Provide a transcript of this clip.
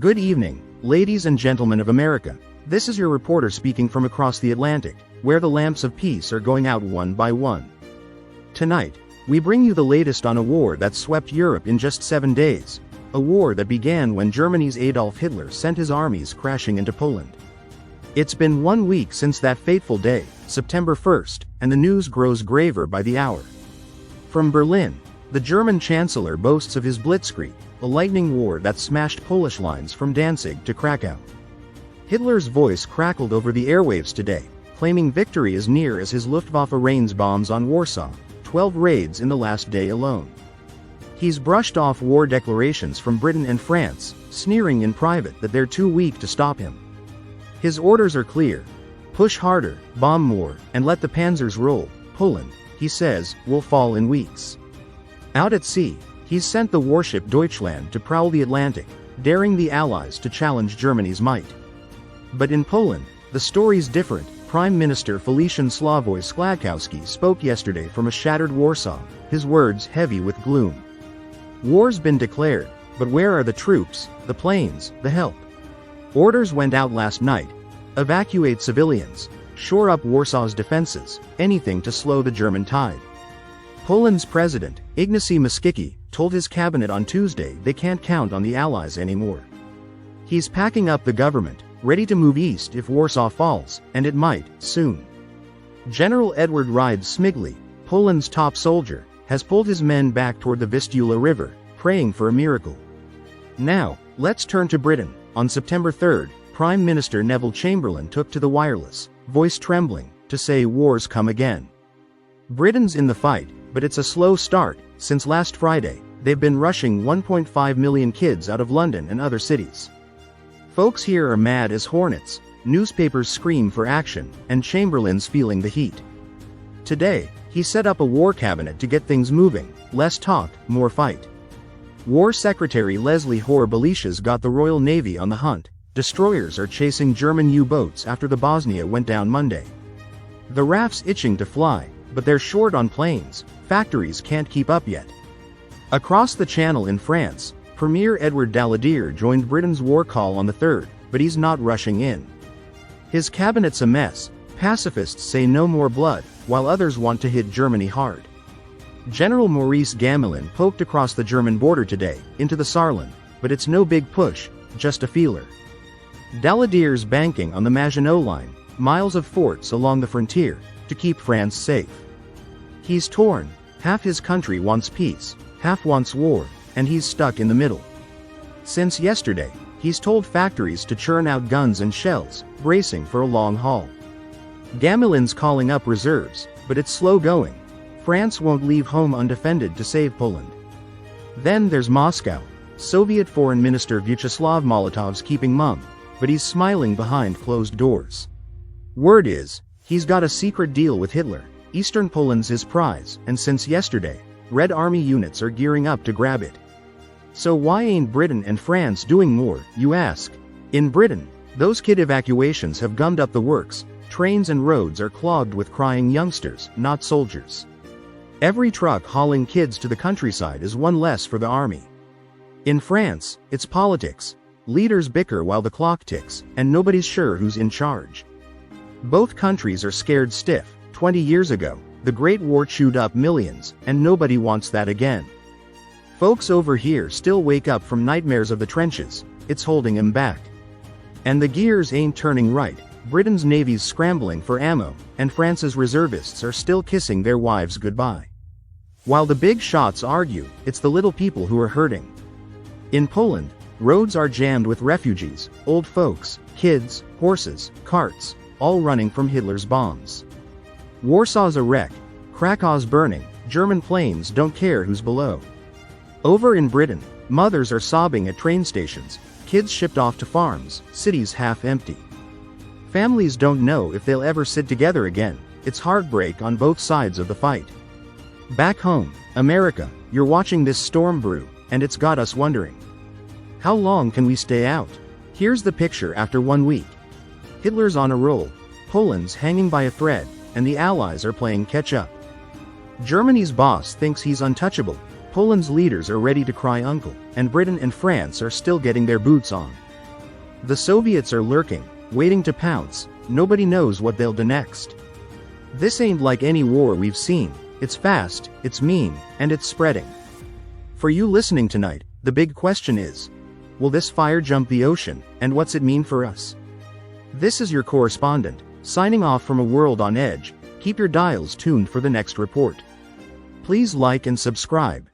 Good evening, ladies and gentlemen of America. This is your reporter speaking from across the Atlantic, where the lamps of peace are going out one by one. Tonight, we bring you the latest on a war that swept Europe in just 7 days, a war that began when Germany's Adolf Hitler sent his armies crashing into Poland. It's been 1 week since that fateful day, September 1st, and the news grows graver by the hour. From Berlin, the German Chancellor boasts of his Blitzkrieg, a lightning war that smashed Polish lines from Danzig to Krakow. Hitler's voice crackled over the airwaves today, claiming victory as near as his Luftwaffe rains bombs on Warsaw, 12 raids in the last day alone. He's brushed off war declarations from Britain and France, sneering in private that they're too weak to stop him. His orders are clear: push harder, bomb more, and let the panzers roll. Poland, he says, will fall in weeks. Out at sea, he's sent the warship Deutschland to prowl the Atlantic, daring the Allies to challenge Germany's might. But in Poland, the story's different. Prime Minister Felician Sławoj Składkowski spoke yesterday from a shattered Warsaw, his words heavy with gloom. War's been declared, but where are the troops, the planes, the help? Orders went out last night: evacuate civilians, shore up Warsaw's defenses, anything to slow the German tide. Poland's president, Ignacy Mościcki, told his cabinet on Tuesday they can't count on the Allies anymore. He's packing up the government, ready to move east if Warsaw falls, and it might, soon. General Edward Rydz-Śmigły, Poland's top soldier, has pulled his men back toward the Vistula River, praying for a miracle. Now, let's turn to Britain. On September 3rd, Prime Minister Neville Chamberlain took to the wireless, voice trembling, to say war's come again. Britain's in the fight, but it's a slow start. Since last Friday, they've been rushing 1.5 million kids out of London and other cities. Folks here are mad as hornets, newspapers scream for action, and Chamberlain's feeling the heat. Today, he set up a war cabinet to get things moving: less talk, more fight. War Secretary Leslie Hoare-Belicia's got the Royal Navy on the hunt. Destroyers are chasing German U-boats after the Bosnia went down Monday. The RAF's itching to fly, but they're short on planes. Factories can't keep up yet. Across the Channel in France, Premier Edward Daladier joined Britain's war call on the 3rd, but he's not rushing in. His cabinet's a mess. Pacifists say no more blood, while others want to hit Germany hard. General Maurice Gamelin poked across the German border today, into the Saarland, but it's no big push, just a feeler. Daladier's banking on the Maginot Line, miles of forts along the frontier, to keep France safe. He's torn. Half his country wants peace, half wants war, and he's stuck in the middle. Since yesterday, he's told factories to churn out guns and shells, bracing for a long haul. Gamelin's calling up reserves, but it's slow going. France won't leave home undefended to save Poland. Then there's Moscow. Soviet Foreign Minister Vyacheslav Molotov's keeping mum, but he's smiling behind closed doors. Word is, he's got a secret deal with Hitler. Eastern Poland's his prize, and since yesterday, Red Army units are gearing up to grab it. So why ain't Britain and France doing more, you ask? In Britain, those kid evacuations have gummed up the works. Trains and roads are clogged with crying youngsters, not soldiers. Every truck hauling kids to the countryside is one less for the army. In France, it's politics. Leaders bicker while the clock ticks, and nobody's sure who's in charge. Both countries are scared stiff. 20 years ago, the Great War chewed up millions, and nobody wants that again. Folks over here still wake up from nightmares of the trenches. It's holding them back. And the gears ain't turning right. Britain's navy's scrambling for ammo, and France's reservists are still kissing their wives goodbye. While the big shots argue, it's the little people who are hurting. In Poland, roads are jammed with refugees, old folks, kids, horses, carts, all running from Hitler's bombs. Warsaw's a wreck. Krakow's burning. German planes don't care who's below. Over in Britain, mothers are sobbing at train stations, kids shipped off to farms, cities half empty. Families don't know if they'll ever sit together again. It's heartbreak on both sides of the fight. Back home, America, you're watching this storm brew, and it's got us wondering. How long can we stay out? Here's the picture after 1 week. Hitler's on a roll, Poland's hanging by a thread, and the Allies are playing catch-up. Germany's boss thinks he's untouchable. Poland's leaders are ready to cry uncle, and Britain and France are still getting their boots on. The Soviets are lurking, waiting to pounce. Nobody knows what they'll do next. This ain't like any war we've seen. It's fast, it's mean, and it's spreading. For you listening tonight, the big question is, will this fire jump the ocean, and what's it mean for us? This is your correspondent, signing off from a world on edge. Keep your dials tuned for the next report. Please like and subscribe.